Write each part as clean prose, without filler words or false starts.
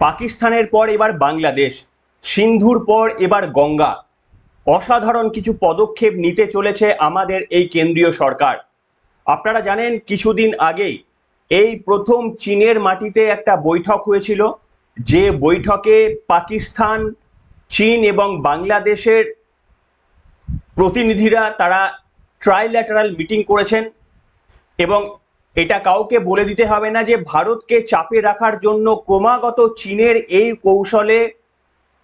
পাকিস্তানের পর এবার বাংলাদেশ, সিন্ধুর পর এবার গঙ্গা। অসাধারণ কিছু পদক্ষেপ নিতে চলেছে আমাদের এই কেন্দ্রীয় সরকার। আপনারা জানেন কিছুদিন আগেই এই প্রথম চীনের মাটিতে একটা বৈঠক হয়েছিল, যে বৈঠকে পাকিস্তান, চীন এবং বাংলাদেশের প্রতিনিধিরা তারা ট্রাইল্যাটারাল মিটিং করেছেন। এবং এটা কাউকে বলে দিতে হবে না যে ভারতকে চাপে রাখার জন্য ক্রমাগত চীনের এই কৌশলে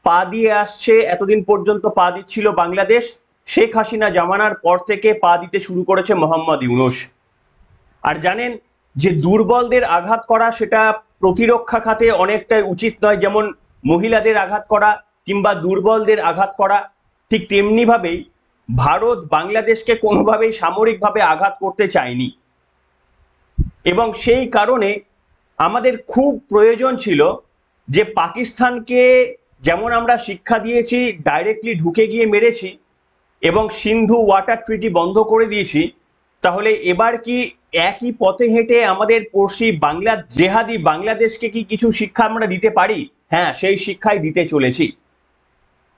পা দিয়ে আসছে। এতদিন পর্যন্ত পা দিচ্ছিল বাংলাদেশ, শেখ হাসিনা জামানার পর থেকে পা দিতে শুরু করেছে মোহাম্মদ ইউনূস। আর জানেন যে দুর্বলদের আঘাত করা সেটা প্রতিরক্ষা খাতে অনেকটাই উচিত নয়, যেমন মহিলাদের আঘাত করা কিংবা দুর্বলদের আঘাত করা, ঠিক তেমনি ভাবেই ভারত বাংলাদেশকে কোনোভাবেই সামরিকভাবে আঘাত করতে চায়নি। এবং সেই কারণে আমাদের খুব প্রয়োজন ছিল যে পাকিস্তানকে যেমন আমরা শিক্ষা দিয়েছি, ডাইরেক্টলি ঢুকে গিয়ে মেরেছি এবং সিন্ধু ওয়াটার ট্রিটি বন্ধ করে দিয়েছি, তাহলে এবার কি একই পথে হেঁটে আমাদের পড়শি জেহাদি বাংলাদেশকে কি কিছু শিক্ষা আমরা দিতে পারি? হ্যাঁ, সেই শিক্ষাই দিতে চলেছি।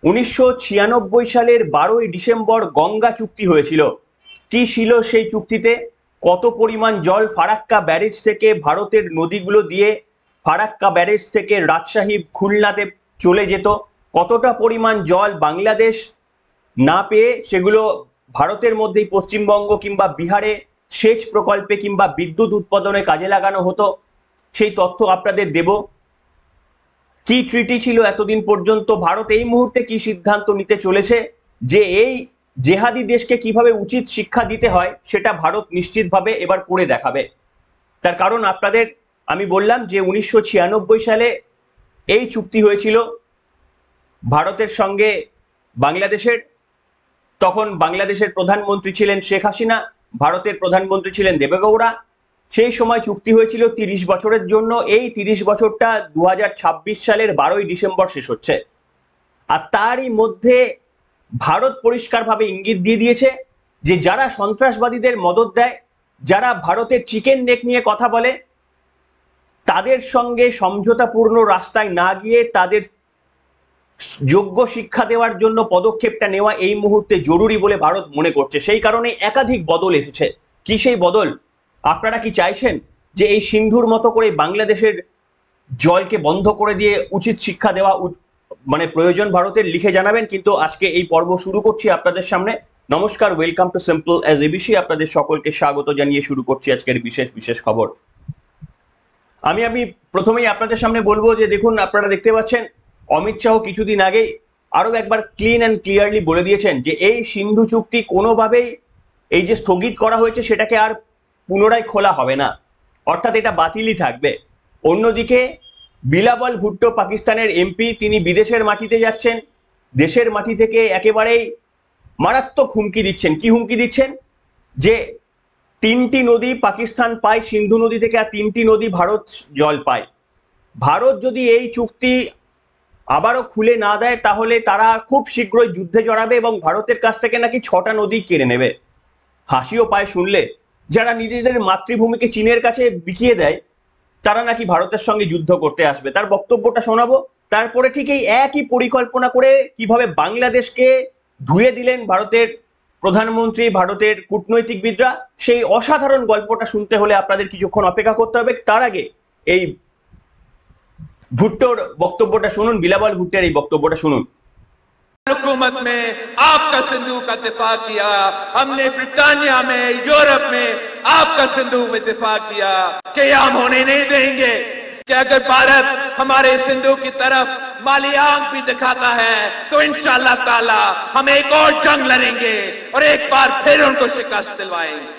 1996 সালের 12ই ডিসেম্বর গঙ্গা চুক্তি হয়েছিল। কি ছিল সেই চুক্তিতে? কত পরিমাণ জল ফারাক্কা ব্যারেজ থেকে ভারতের নদীগুলো দিয়ে ফারাক্কা ব্যারেজ থেকে রাজশাহী, খুলনাতে চলে যেত, কতটা পরিমাণ জল বাংলাদেশ না পেয়ে সেগুলো ভারতের মধ্যেই পশ্চিমবঙ্গ কিংবা বিহারে সেচ প্রকল্পে কিংবা বিদ্যুৎ উৎপাদনে কাজে লাগানো হতো, সেই তথ্য আপনাদের দেব। কি ট্রিটি ছিল এতদিন পর্যন্ত, ভারত এই মুহূর্তে কি সিদ্ধান্ত নিতে চলেছে, যে এই জেহাদি দেশকে কিভাবে উচিত শিক্ষা দিতে হয় সেটা ভারত নিশ্চিতভাবে এবার করে দেখাবে। তার কারণ আপনাদের আমি বললাম যে 1996 সালে এই চুক্তি হয়েছিল ভারতের সঙ্গে বাংলাদেশের। তখন বাংলাদেশের প্রধানমন্ত্রী ছিলেন শেখ হাসিনা, ভারতের প্রধানমন্ত্রী ছিলেন দেবেগৌড়া। সেই সময় চুক্তি হয়েছিল 30 বছরের জন্য। এই 30 বছরটা 2026 সালের 12ই ডিসেম্বর শেষ হচ্ছে। আর তারই মধ্যে ভারত পরিষ্কারভাবে ইঙ্গিত দিয়ে দিয়েছে যে যারা সন্ত্রাসবাদীদের মদদ দেয়, যারা ভারতের চিকেন নেক নিয়ে কথা বলে, তাদের সঙ্গে সমঝোতাপূর্ণ রাস্তায় না গিয়ে তাদের যোগ্য শিক্ষা দেওয়ার জন্য পদক্ষেপটা নেওয়া এই মুহূর্তে জরুরি বলে ভারত মনে করছে। সেই কারণে একাধিক বদল এসেছে। কি সেই বদল? আপনারা কি চাইছেন যে এই সিন্ধুর মতো করে বাংলাদেশের জলকে বন্ধ করে দিয়ে উচিত শিক্ষা দেওয়া মানে প্রয়োজন ভারতের? লিখে জানাবেন। কিন্তু আজকে এই পর্ব শুরু করছি আপনাদের সামনে। নমস্কার, welcome to simple as ABC. আপনাদের সকলকে স্বাগত জানিয়ে শুরু করছি আজকের বিশেষ খবর। আমি প্রথমেই আপনাদের সামনে বলবো যে দেখুন, আপনারা দেখতে পাচ্ছেন অমিত শাহ কিছুদিন আগেই আরো একবার ক্লিন অ্যান্ড ক্লিয়ারলি বলে দিয়েছেন যে এই সিন্ধু চুক্তি কোনোভাবেই এই যে স্থগিত করা হয়েছে সেটাকে আর পুনরায় খোলা হবে না, অর্থাৎ এটা বাতিলই থাকবে। অন্যদিকে বিলাওয়াল ভুট্টো পাকিস্তানের এমপি, তিনি বিদেশের মাটিতে যাচ্ছেন, দেশের মাটি থেকে একেবারেই মারাত্মক হুমকি দিচ্ছেন। কি হুমকি দিচ্ছেন? যে 3টি নদী পাকিস্তান পায় সিন্ধু নদী থেকে, আর 3টি নদী ভারত জল পায়। ভারত যদি এই চুক্তি আবারও খুলে না দেয় তাহলে তারা খুব শীঘ্রই যুদ্ধে জড়াবে এবং ভারতের কাছ থেকে নাকি 6টা নদী কেড়ে নেবে। হাসিও পায় শুনলে। যারা নিজেদের মাতৃভূমিকে চীনের কাছে বিকিয়ে দেয় তারা নাকি ভারতের সঙ্গে যুদ্ধ করতে আসবে। তার বক্তব্যটা শোনাবো। তারপরে ঠিক এই একই পরিকল্পনা করে কিভাবে বাংলাদেশকে ধুয়ে দিলেন ভারতের প্রধানমন্ত্রী, ভারতের কূটনৈতিকবিদরা, সেই অসাধারণ গল্পটা শুনতে হলে আপনাদের কিছুক্ষণ অপেক্ষা করতে হবে। তার আগে এই ভুট্টোর বক্তব্যটা শুনুন, বিলাওয়াল ভুট্টোর এই বক্তব্যটা শুনুন। हुकूमत में आपका सिंधु का दिफा किया, हमने ब्रिटानिया में, यूरोप में आपका सिंधु में दिफा किया कि हम होने नहीं देंगे कि अगर भारत हमारे सिंधु की तरफ माली आंख भी दिखाता है तो इंशाअल्लाह ताला हम एक और जंग लड़ेंगे और एक बार फिर उनको शिकस्त दिलवाएंगे।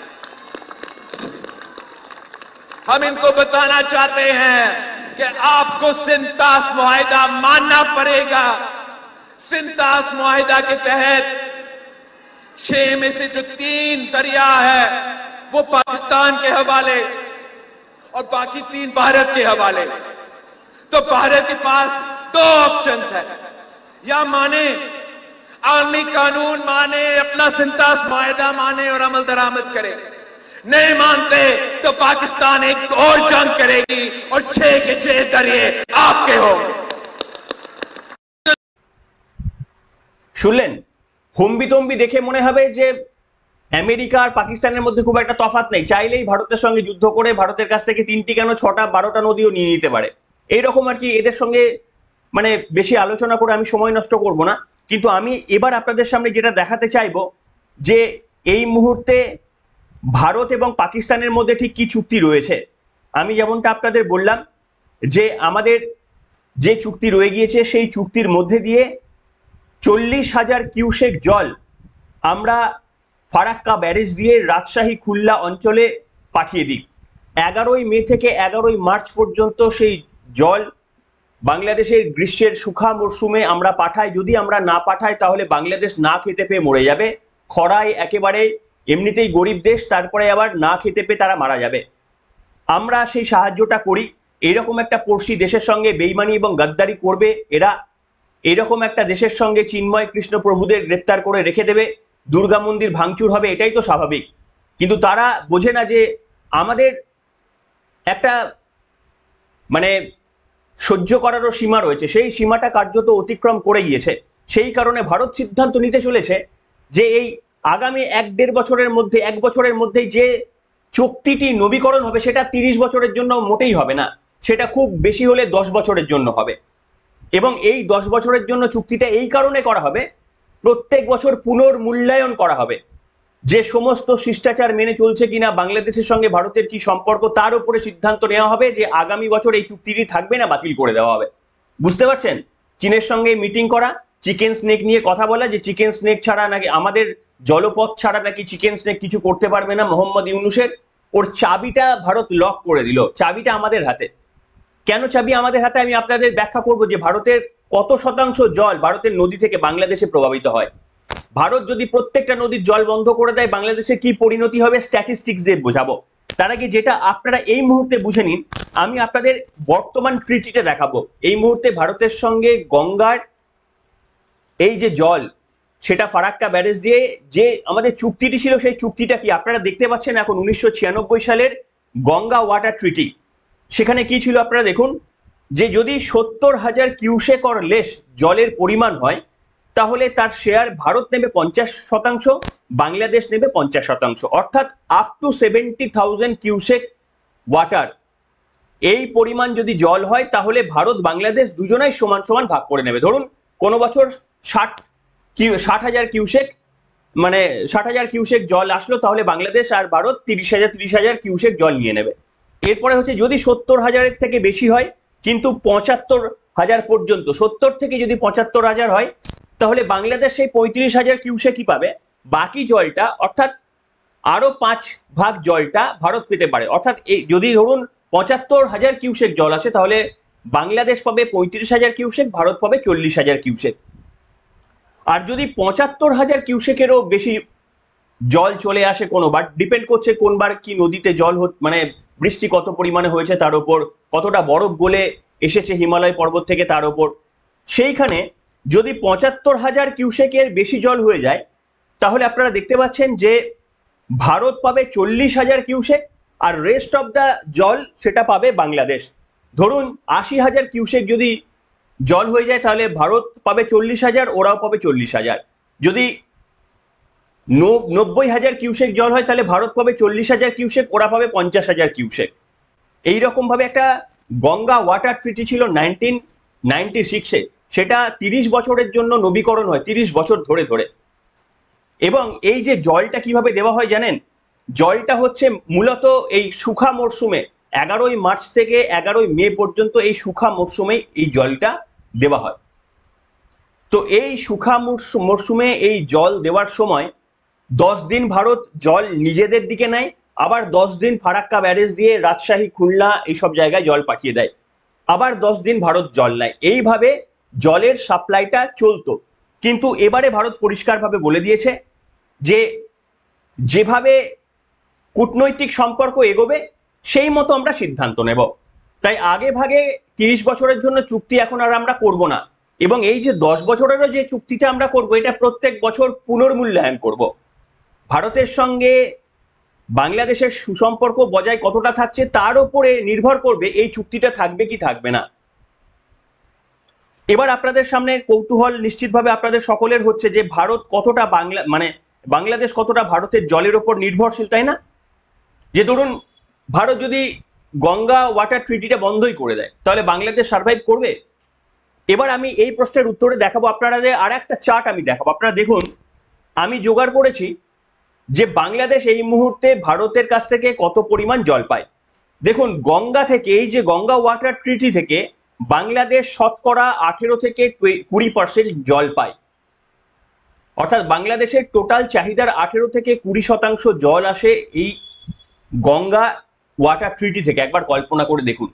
हम इनको बताना चाहते हैं कि आपको सिंतास मुआहिदा मानना पड़ेगा। सिंतास मुआहिदा के तहत 6 में से जो 3 दरिया है वो पाकिस्तान के हवाले और बाकी 3 भारत के हवाले। तो भारत के पास 2 ऑप्शंस है, या माने आलमी कानून माने, अपना सिंतास मुआहिदा माने और अमल दरामद करे। नहीं मानते तो पाकिस्तान एक और जंग करेगी और 6 के 6 दरिये आपके होंगे। শুনলেন? হম্বিতম্বি দেখে মনে হবে যে আমেরিকা আর পাকিস্তানের মধ্যে খুব একটা তফাৎ নেই, চাইলেই ভারতের সঙ্গে যুদ্ধ করে ভারতের কাছ থেকে 3টি কেন 6টা 12টা নদীও নিয়ে নিতে পারে। এইরকম আর কি। এদের সঙ্গে মানে বেশি আলোচনা করে আমি সময় নষ্ট করব না, কিন্তু আমি এবার আপনাদের সামনে যেটা দেখাতে চাইবো যে এই মুহূর্তে ভারত এবং পাকিস্তানের মধ্যে ঠিক কি চুক্তি রয়েছে। আমি যেমনটা আপনাদের বললাম যে আমাদের যে চুক্তি রয়ে গিয়েছে সেই চুক্তির মধ্যে দিয়ে 40,000 কিউসেক জল আমরা ফারাক্কা ব্যারেজ দিয়ে রাজশাহী খুলনা অঞ্চলে পাঠিয়ে দিই। 11ই মে থেকে 11ই মার্চ পর্যন্ত সেই জল বাংলাদেশের গ্রীষ্মের শুখা মরশুমে আমরা পাঠাই। যদি আমরা না পাঠাই তাহলে বাংলাদেশ না খেতে পেয়ে মরে যাবে, খরায় একেবারে, এমনিতেই গরিব দেশ, তারপরে আবার না খেতে পেয়ে তারা মারা যাবে। আমরা সেই সাহায্যটা করি। এরকম একটা পড়শি দেশের সঙ্গে বেইমানি এবং গাদ্দারি করবে এরা, এরকম একটা দেশের সঙ্গে চিন্ময় কৃষ্ণ প্রভুদের গ্রেপ্তার করে রেখে দেবে, দুর্গা মন্দির ভাঙচুর হবে, এটাই তো স্বাভাবিক। কিন্তু তারা বোঝে না যে আমাদের একটা মানে সহ্য করারও সীমা রয়েছে, সেই সীমাটা কার্যত অতিক্রম করে গিয়েছে। সেই কারণে ভারত সিদ্ধান্ত নিতে চলেছে যে এই আগামী 1-1.5 বছরের মধ্যে, 1 বছরের মধ্যেই যে চুক্তিটি নবীকরণ হবে সেটা 30 বছরের জন্য মোটেই হবে না, সেটা খুব বেশি হলে 10 বছরের জন্য হবে। এবং এই 10 বছরের জন্য চুক্তিটা এই কারণে করা হবে, প্রত্যেক বছর পুনর্মূল্যায়ন করা হবে যে সমস্ত শিষ্টাচার মেনে চলছে কিনা, বাংলাদেশের সঙ্গে ভারতের কি সম্পর্ক, তার উপরে সিদ্ধান্ত নেওয়া হবে যে আগামী বছর এই চুক্তিটি থাকবে না বাতিল করে দেওয়া হবে। বুঝতে পারছেন? চীনের সঙ্গে মিটিং করা, চিকেন স্নেক নিয়ে কথা বলা, যে চিকেন স্নেক ছাড়া নাকি আমাদের জলপথ ছাড়া নাকি চিকেন স্নেক কিছু করতে পারবে না মোহাম্মদ ইউনূসের। ওর চাবিটা ভারত লক করে দিল, চাবিটা আমাদের হাতে। কেন চাবি আমাদের হাতে আমি আপনাদের ব্যাখ্যা করব যে ভারতের কত শতাংশ জল ভারতের নদী থেকে বাংলাদেশে প্রভাবিত হয়। ভারত যদি প্রত্যেকটা নদীর জল বন্ধ করে দেয় বাংলাদেশে কি পরিণতি হবে স্ট্যাটিস্টিক্স দিয়ে বোঝাবো। তার আগে যেটা আপনারা এই মুহূর্তে বুঝে নিন, আমি আপনাদের বর্তমান ট্রিটিটা দেখাবো। এই মুহূর্তে ভারতের সঙ্গে গঙ্গার এই যে জল, সেটা ফারাক্কা ব্যারেজ দিয়ে যে আমাদের চুক্তিটি ছিল, সেই চুক্তিটা কি আপনারা দেখতে পাচ্ছেন এখন 1996 সালের গঙ্গা ওয়াটার ট্রিটি। সেখানে কি ছিল আপনারা দেখুন, যে যদি 70,000 কিউসেক অর লেস জলের পরিমাণ হয় তাহলে তার শেয়ার ভারত নেবে 50%, বাংলাদেশ নেবে 50%, অর্থাৎ আপ টু 70,000 কিউসেক ওয়াটার এই পরিমাণ যদি জল হয় তাহলে ভারত বাংলাদেশ দুজনাই সমান সমান ভাগ করে নেবে। ধরুন কোনো বছর 60,000 কিউসেক, মানে 60,000 কিউসেক জল আসলো, তাহলে বাংলাদেশ আর ভারত 30,000 কিউসেক জল নিয়ে নেবে। এরপরে হচ্ছে যদি 70,000-এর থেকে বেশি হয় কিন্তু 75,000 পর্যন্ত, 70 থেকে যদি 75,000 হয় তাহলে বাংলাদেশ সেই 35,000 কিউসেকই পাবে। বাকি জলটা অর্থাৎ আরো 5 ভাগ জলটা ভারত পেতে পারে। অর্থাৎ যদি ধরুন 75,000 কিউসেক জল আসে তাহলে বাংলাদেশ পাবে 35,000 কিউসেক, ভারত পাবে 40,000 কিউসেক। আর যদি 75,000 কিউসেকেরও বেশি জল চলে আসে কোনোবার, ডিপেন্ড করছে কোনবার কি নদীতে জল মানে বৃষ্টি কত পরিমাণে হয়েছে তার উপর, কতটা বরফ গলে এসেছে হিমালয় পর্বত থেকে তার উপর, সেইখানে যদি 75,000 কিউসেকের বেশি জল হয়ে যায় তাহলে আপনারা দেখতে পাচ্ছেন যে ভারত পাবে 40,000 কিউসেক আর রেস্ট অফ দ্য জল সেটা পাবে বাংলাদেশ। ধরুন 80,000 কিউসেক যদি জল হয়ে যায় তাহলে ভারত পাবে 40,000, ওরাও পাবে 40,000। যদি 90,000 কিউসেক জল হয় তাহলে ভারত পাবে 40,000 কিউসেক, ওরা পাবে 50,000 কিউসেক। এইরকম ভাবে একটা গঙ্গা ওয়াটার ট্রিটি ছিল 1996-এ, সেটা 30 বছরের জন্য নবীকরণ হয়, 30 বছর ধরে ধরে। এবং এই যে জলটা কিভাবে দেওয়া হয় জানেন, জলটা হচ্ছে মূলত এই শুখা মরশুমে 11ই মার্চ থেকে 11ই মে পর্যন্ত এই শুখা মরশুমে এই জলটা দেওয়া হয়। তো এই শুখা মরশুমে এই জল দেওয়ার সময় 10 দিন ভারত জল নিজেদের দিকে নেয়, আবার 10 দিন ফারাক্কা ব্যারেজ দিয়ে রাজশাহী খুলনা এইসব জায়গায় জল পাঠিয়ে দেয়, আবার 10 দিন ভারত জল নেয়। এইভাবে জলের সাপ্লাইটা চলতো। কিন্তু এবারে ভারত পরিষ্কারভাবে বলে দিয়েছে যে যেভাবে কূটনৈতিক সম্পর্ক এগোবে সেই মতো আমরা সিদ্ধান্ত নেব। তাই আগে ভাগে 30 বছরের জন্য চুক্তি এখন আর আমরা করব না, এবং এই যে 10 বছরেরও যে চুক্তিটা আমরা করব এটা প্রত্যেক বছর পুনর্মূল্যায়ন করব। ভারতের সঙ্গে বাংলাদেশের সুসম্পর্ক বজায় কতটা থাকছে তার উপরে নির্ভর করবে এই চুক্তিটা থাকবে কি থাকবে না। এবার আপনাদের সামনে কৌতূহল নিশ্চিতভাবে আপনাদের সকলের হচ্ছে যে ভারত কতটা বাংলাদেশ কতটা ভারতের জলের ওপর নির্ভরশীল, তাই না? যে ধরুন ভারত যদি গঙ্গা ওয়াটার ট্রিটিটা বন্ধই করে দেয় তাহলে বাংলাদেশ সার্ভাইভ করবে? এবার আমি এই প্রশ্নের উত্তরে দেখাবো আপনাদের আর একটা চার্ট আমি দেখাবো। আপনারা দেখুন, আমি জোগাড় করেছি যে বাংলাদেশ এই মুহূর্তে ভারতের কাছ থেকে কত পরিমাণ জল পায়। দেখুন, গঙ্গা থেকে, এই যে গঙ্গা ওয়াটার ট্রিটি থেকে বাংলাদেশ শতকরা 18 থেকে 20% জল পায়। অর্থাৎ বাংলাদেশের টোটাল চাহিদার 18 থেকে 20% জল আসে এই গঙ্গা ওয়াটার ট্রিটি থেকে, একবার কল্পনা করে দেখুন।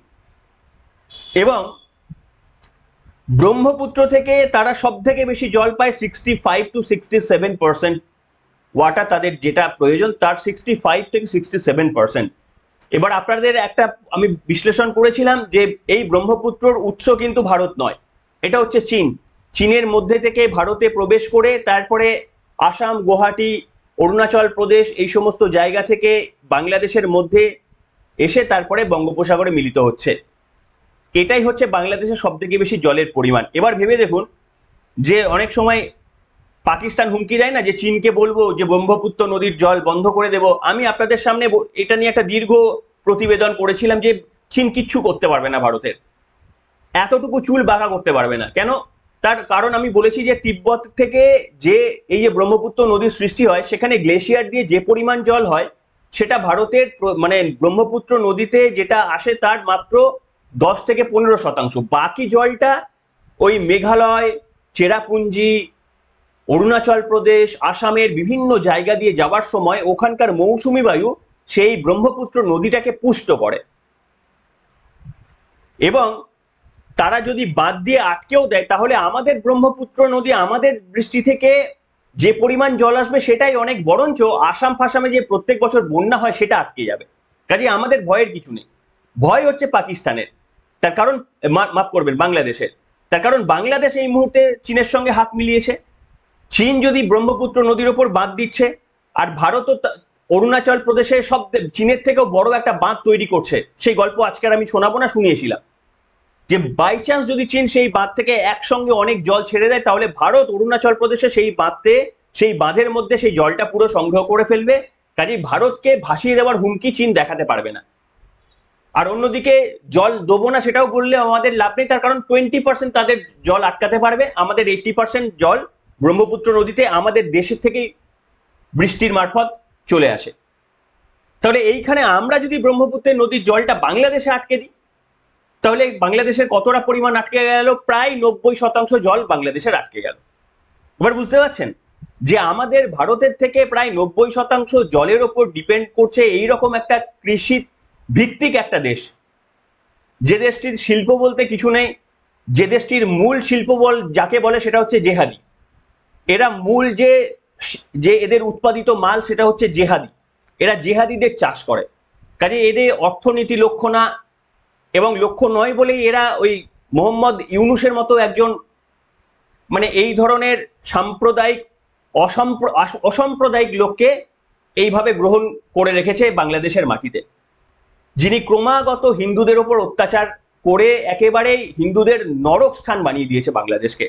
এবং ব্রহ্মপুত্র থেকে তারা সব থেকে বেশি জল পায়, 65 to 67% ওয়াটার তাদের যেটা প্রয়োজন তার 65 থেকে 67%। এবার আপনাদের একটা আমি বিশ্লেষণ করেছিলাম যে এই ব্রহ্মপুত্রর উৎস কিন্তু ভারত নয়, এটা হচ্ছে চীন। চীনের মধ্যে থেকে ভারতে প্রবেশ করে তারপরে আসাম, গুয়াহাটি, অরুণাচল প্রদেশ এই সমস্ত জায়গা থেকে বাংলাদেশের মধ্যে এসে তারপরে বঙ্গোপসাগরে মিলিত হচ্ছে। এটাই হচ্ছে বাংলাদেশের সব থেকে বেশি জলের পরিমাণ। এবার ভেবে দেখুন যে অনেক সময় পাকিস্তান হুমকি দেয় না যে চীনকে বলবো যে ব্রহ্মপুত্র নদীর জল বন্ধ করে দেব। আমি আপনাদের সামনে এটা নিয়ে একটা দীর্ঘ প্রতিবেদন করেছিলাম যে চীন কিচ্ছু করতে পারবে না ভারতের, এতটুকু চুল বাঁকা করতে পারবে না। কেন? তার কারণ আমি বলেছি যে তিব্বত থেকে যে এই যে ব্রহ্মপুত্র নদীর সৃষ্টি হয় সেখানে গ্লেশিয়ার দিয়ে যে পরিমাণ জল হয় সেটা ভারতের ব্রহ্মপুত্র নদীতে যেটা আসে তার মাত্র 10 থেকে 15%। বাকি জলটা ওই মেঘালয়, চেরাপুঞ্জি, অরুণাচল প্রদেশ, আসামের বিভিন্ন জায়গা দিয়ে যাওয়ার সময় ওখানকার মৌসুমী বায়ু সেই ব্রহ্মপুত্র নদীটাকে পুষ্ট করে। এবং তারা যদি বাঁধ দিয়ে আটকেও দেয় তাহলে আমাদের ব্রহ্মপুত্র নদী আমাদের বৃষ্টি থেকে যে পরিমাণ জল আসবে সেটাই অনেক, বরঞ্চ আসাম ফাসামে যে প্রত্যেক বছর বন্যা হয় সেটা আটকে যাবে। কাজে আমাদের ভয়ের কিছু নেই, ভয় হচ্ছে পাকিস্তানের। তার কারণ মাফ করবেন, বাংলাদেশের। তার কারণ বাংলাদেশ এই মুহূর্তে চীনের সঙ্গে হাত মিলিয়েছে। চীন যদি ব্রহ্মপুত্র নদীর ওপর বাঁধ দিচ্ছে আর ভারতও অরুণাচল প্রদেশে সব চীনের থেকেও বড় একটা বাঁধ তৈরি করছে, সেই গল্প আজকের আমি শোনাবো না, শুনিয়েছিলাম যে বাই চান্স যদি চীন সেই বাঁধ থেকে একসঙ্গে অনেক জল ছেড়ে দেয় তাহলে ভারত অরুণাচল প্রদেশে সেই বাঁধের মধ্যে সেই জলটা পুরো সংগ্রহ করে ফেলবে। কাজেই ভারতকে ভাসিয়ে দেওয়ার হুমকি চীন দেখাতে পারবে না। আর অন্যদিকে জল দেবো না সেটাও বললে আমাদের লাভ নেই, তার কারণ 20% তাদের জল আটকাতে পারবে, আমাদের 80% জল ব্রহ্মপুত্র নদীতে আমাদের দেশের থেকেই বৃষ্টির মারফত চলে আসে। তাহলে এইখানে আমরা যদি ব্রহ্মপুত্রের নদীর জলটা বাংলাদেশে আটকে দিই তাহলে বাংলাদেশের কতটা পরিমাণ আটকে গেল? প্রায় 90% জল বাংলাদেশের আটকে গেল। এবার বুঝতে পারছেন যে আমাদের ভারতের থেকে প্রায় 90% জলের ওপর ডিপেন্ড করছে এইরকম একটা কৃষি ভিত্তিক একটা দেশ, যে দেশটির শিল্প বলতে কিছু নেই, যে দেশটির মূল শিল্প যাকে বলে সেটা হচ্ছে জেহাদি। এরা মূল যে এদের উৎপাদিত মাল সেটা হচ্ছে জেহাদি, এরা জেহাদিদের চাষ করে। কাজে এদের অর্থনীতি লক্ষ্য না, এবং লক্ষ্য নয় বলেই এরা ওই মোহাম্মদ ইউনুসের মতো একজন এই ধরনের সাম্প্রদায়িক অসাম্প্রদায়িক লোককে এইভাবে গ্রহণ করে রেখেছে বাংলাদেশের মাটিতে, যিনি ক্রমাগত হিন্দুদের ওপর অত্যাচার করে একেবারেই হিন্দুদের নরক স্থান বানিয়ে দিয়েছে বাংলাদেশকে।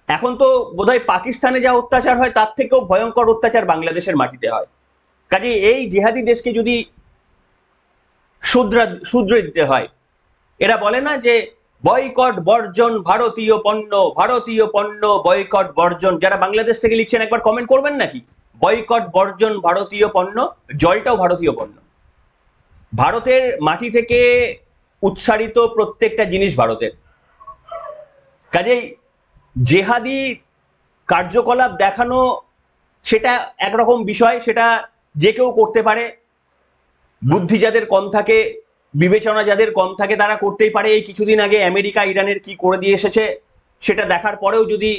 এখন তো বোধহয় পাকিস্তানে যা অত্যাচার হয় তার থেকেও ভয়ঙ্কর অত্যাচার বাংলাদেশের মাটিতে হয়। কাজে এই জেহাদি দেশকে যদি শুধরে দিতে হয়, এরা বলে না যে বয়কট বর্জন ভারতীয় পণ্য, ভারতীয় পণ্য বয়কট বর্জন। যারা বাংলাদেশ থেকে লিখছেন একবার কমেন্ট করবেন নাকি, বয়কট বর্জন ভারতীয় পণ্য। জলটাও ভারতীয় পণ্য, ভারতের মাটি থেকে উৎসারিত প্রত্যেকটা জিনিস ভারতের। কাজেই জেহাদি কার্যকলাপ দেখানো সেটা একরকম বিষয়, সেটা যে কেউ করতে পারে, বুদ্ধি যাদের কম থাকে, বিবেচনা যাদের কম থাকে তারা করতেই পারে। এই কিছুদিন আগে আমেরিকা ইরানের কি করে দিয়ে এসেছে সেটা দেখার পরেও যদি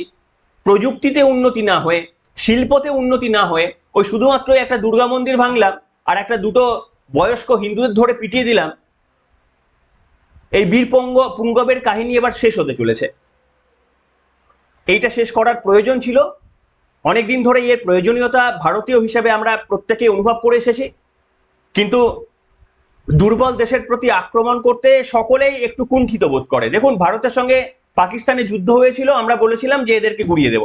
প্রযুক্তিতে উন্নতি না হয়ে, শিল্পতে উন্নতি না হয়ে, ওই শুধুমাত্র একটা দুর্গা মন্দির ভাঙলাম আর একটা দুটো বয়স্ক হিন্দুদের ধরে পিটিয়ে দিলাম, এই বীর পুঙ্গবের কাহিনী এবার শেষ হতে চলেছে। এইটা শেষ করার প্রয়োজন ছিল, অনেকদিন ধরে এর প্রয়োজনীয়তা ভারতীয় হিসেবে আমরা প্রত্যেকে অনুভব করে এসেছি, কিন্তু দুর্বল দেশের প্রতি আক্রমণ করতে সকলেই একটু কুণ্ঠিত বোধ করে। দেখুন, ভারতের সঙ্গে পাকিস্তানে যুদ্ধ হয়েছিল, আমরা বলেছিলাম যে এদেরকে গুড়িয়ে দেব।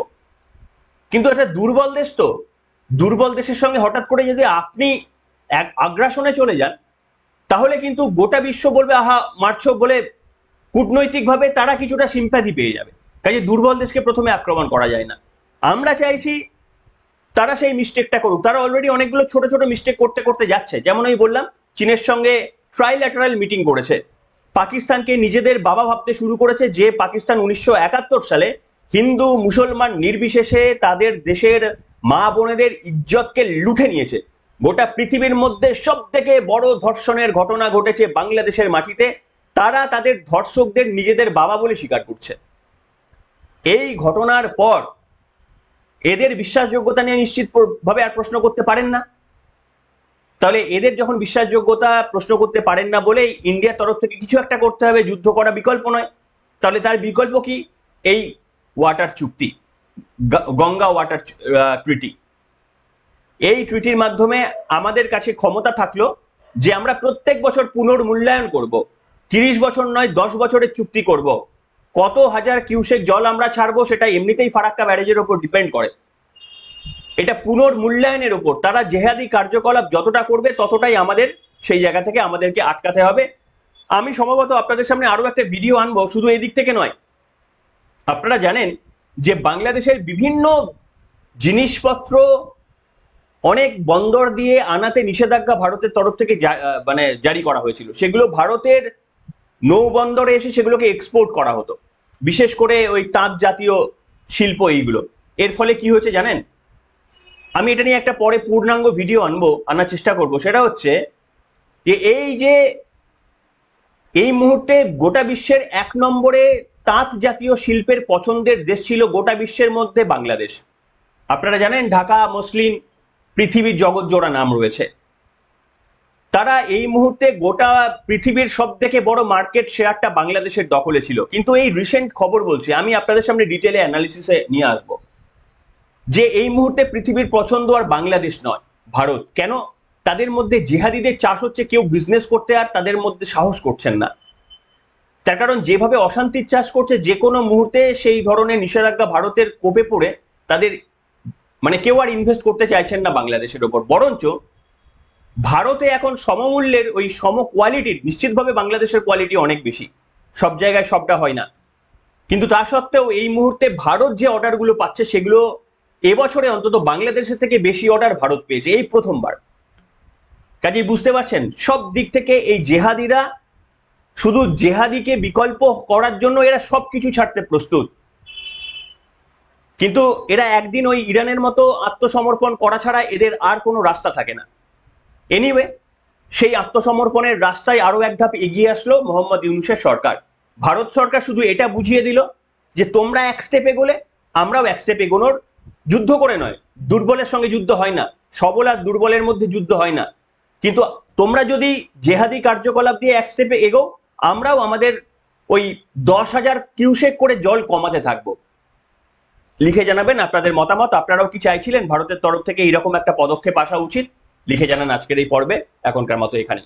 কিন্তু একটা দুর্বল দেশ, তো দুর্বল দেশের সঙ্গে হঠাৎ করে যদি আপনি এক আগ্রাসনে চলে যান, তাহলে কিন্তু গোটা বিশ্ব বলবে আহা মারছো বলে, কূটনৈতিকভাবে তারা কিছুটা সিম্প্যাথি পেয়ে যাবে। কাজে দুর্বল দেশকে প্রথমে আক্রমণ করা যায় না। আমরা চাইছি তারা সেই মিস্টেকটা করুক। তারা অলরেডি অনেকগুলো ছোট ছোট মিস্টেক করতে করতে যাচ্ছে। যেমন ওই বললাম, চীনের সঙ্গে ট্রাইল্যাটারাল মিটিং করেছে, পাকিস্তানকে নিজেদের বাবা ভাবতে শুরু করেছে, যে পাকিস্তান 1971 সালে হিন্দু মুসলমান নির্বিশেষে তাদের দেশের মা বোনেদের ইজ্জতকে লুটে নিয়েছে। গোটা পৃথিবীর মধ্যে সব থেকে বড় ধর্ষণের ঘটনা ঘটেছে বাংলাদেশের মাটিতে। তারা তাদের ধর্ষকদের নিজেদের বাবা বলে স্বীকার করছে। এই ঘটনার পর এদের বিশ্বাসযোগ্যতা নিয়ে নিশ্চিতভাবে আর প্রশ্ন করতে পারেন না। তাহলে এদের যখন বিশ্বাসযোগ্যতা প্রশ্ন করতে পারেন না বলে ইন্ডিয়ার তরফ থেকে কিছু একটা করতে হবে, যুদ্ধ করা বিকল্প নয়। তাহলে তার বিকল্প কি? এই ওয়াটার চুক্তি, গঙ্গা ওয়াটার ট্রিটি। এই ট্রিটির মাধ্যমে আমাদের কাছে ক্ষমতা থাকলো যে আমরা প্রত্যেক বছর পুনর্মূল্যায়ন করব, 30 বছর নয় 10 বছরের চুক্তি করব। কত হাজার কিউসেক জল আমরা ছাড়বো সেটা এমনিতেই ফারাক্কা ব্যারেজের উপর ডিপেন্ড করে। এটা পুনর্মূল্যায়নের উপর, তারা জেহাদি কার্যকলাপ যতটা করবে ততটাই আমাদের সেই জায়গা থেকে আমাদেরকে আটকাতে হবে। আমি সম্ভবত আপনাদের সামনে আরো একটা ভিডিও আনবো, শুধু এই দিক থেকে নয়। আপনারা জানেন যে বাংলাদেশের বিভিন্ন জিনিসপত্র অনেক বন্দর দিয়ে আনাতে নিষেধাজ্ঞা ভারতের তরফ থেকে মানে জারি করা হয়েছিল। সেগুলো ভারতের নৌবন্দরে এসে সেগুলোকে এক্সপোর্ট করা হতো, বিশেষ করে ওই তাঁত জাতীয় শিল্প এইগুলো। এর ফলে কি হয়েছে জানেন? আমি এটা নিয়ে একটা পরে পূর্ণাঙ্গ ভিডিও আনার চেষ্টা করব। সেটা হচ্ছে যে এই মুহূর্তে গোটা বিশ্বের 1 নম্বরে তাঁত জাতীয় শিল্পের পছন্দের দেশ ছিল গোটা বিশ্বের মধ্যে বাংলাদেশ। আপনারা জানেন ঢাকা মসলিন পৃথিবীর জগৎ জোড়া নাম রয়েছে। তারা এই মুহূর্তে গোটা পৃথিবীর সব থেকে বড় মার্কেট শেয়ারটা বাংলাদেশের দখলে ছিল। কিন্তু এই রিসেন্ট খবর বলছে, আমি আপনাদের সামনে ডিটেলে অ্যানালিসিসে নিয়ে আসবো, যে এই মুহূর্তে পৃথিবীর পছন্দ আর বাংলাদেশ নয়, ভারত। কেন? তাদের মধ্যে জিহাদিদের চাষ হচ্ছে, কেউ বিজনেস করতে আর তাদের মধ্যে সাহস করছেন না। তার কারণ যেভাবে অশান্তির চাষ করছে, যে কোনো মুহূর্তে সেই ধরনের নিষেধাজ্ঞা ভারতের কোপে পড়ে তাদের মানে কেউ আর ইনভেস্ট করতে চাইছেন না বাংলাদেশের ওপর। বরঞ্চ ভারতে এখন সমমূল্যের ওই সম কোয়ালিটির, নিশ্চিতভাবে বাংলাদেশের কোয়ালিটি অনেক বেশি, সব জায়গায় সবটা হয় না, কিন্তু তা সত্ত্বেও এই মুহূর্তে ভারত যে অর্ডারগুলো পাচ্ছে সেগুলো এবছরে অন্তত বাংলাদেশের থেকে বেশি অর্ডার ভারত পেয়েছে, এই প্রথমবার। কাজেই বুঝতে পারছেন সব দিক থেকে এই জেহাদিরা শুধু জেহাদিকে বিকল্প করার জন্য এরা সবকিছু ছাড়তে প্রস্তুত। কিন্তু এরা একদিন ওই ইরানের মতো আত্মসমর্পণ করা ছাড়া এদের আর কোনো রাস্তা থাকে না। এনিওয়ে, সেই আত্মসমর্পণের রাস্তায় আরো এক ধাপ এগিয়ে আসলো মোহাম্মদ ইউনূসের সরকার। ভারত সরকার শুধু এটা বুঝিয়ে দিল যে তোমরা এক স্টেপ এগোলে আমরাও এক স্টেপ এগোনোর, যুদ্ধ করে নয়, দুর্বলের সঙ্গে যুদ্ধ হয় না, সবল আর দুর্বলের মধ্যে যুদ্ধ হয় না, কিন্তু তোমরা যদি জেহাদি কার্যকলাপ দিয়ে এক স্টেপে এগো, আমরাও আমাদের ওই 10,000 কিউসেক করে জল কমাতে থাকবো। লিখে জানাবেন আপনাদের মতামত। আপনারাও কি চাইছিলেন ভারতের তরফ থেকে এইরকম একটা পদক্ষেপ আসা উচিত? লিখে জানান আজকের এই পর্বে। এখনকার মতো এখানেই।